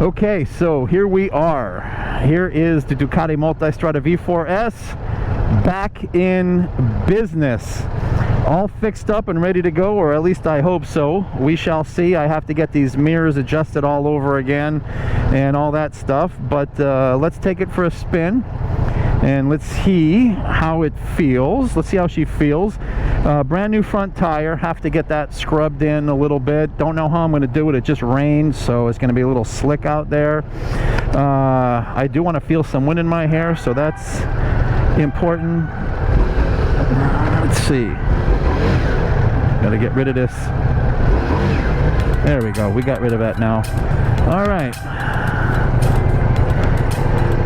Okay, so here we are. Here is the Ducati Multistrada V4S back in business. All fixed up and ready to go, or at least I hope so. We shall see. I have to get these mirrors adjusted all over again and all that stuff. But let's take it for a spin and let's see how it feels. Let's see how she feels. Brand new front tire. Have to get that scrubbed in a little bit. Don't know how I'm going to do it. It just rained, so it's going to be a little slick out there. I do want to feel some wind in my hair, so that's important. Let's see. Gotta get rid of this. There we go. We got rid of that now. All right.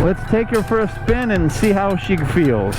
Let's take her for a spin and see how she feels.